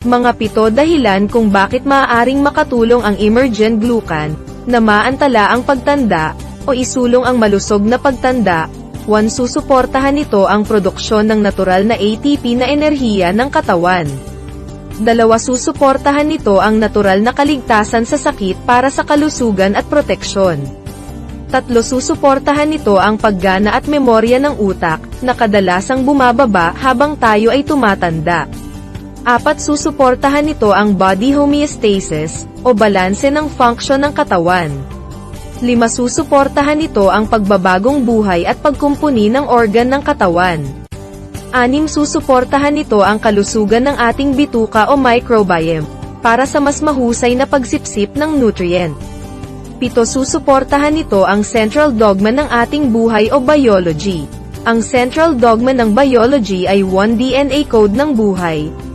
Mga 7 dahilan kung bakit maaaring makatulong ang emergent glucan, na maantala ang pagtanda, o isulong ang malusog na pagtanda. 1. Susuportahan nito ang produksyon ng natural na ATP na enerhiya ng katawan. 2. Susuportahan nito ang natural na kaligtasan sa sakit para sa kalusugan at proteksyon. 3. Susuportahan nito ang paggana at memorya ng utak, na kadalasang bumababa habang tayo ay tumatanda. 4. Susuportahan nito ang body homeostasis, o balanse ng function ng katawan. 5. Susuportahan nito ang pagbabagong buhay at pagkumpuni ng organ ng katawan. 6. Susuportahan nito ang kalusugan ng ating bituka o microbiome, para sa mas mahusay na pagsipsip ng nutrient. 7. Susuportahan nito ang central dogma ng ating buhay o biology. Ang central dogma ng biology ay 1 DNA code ng buhay,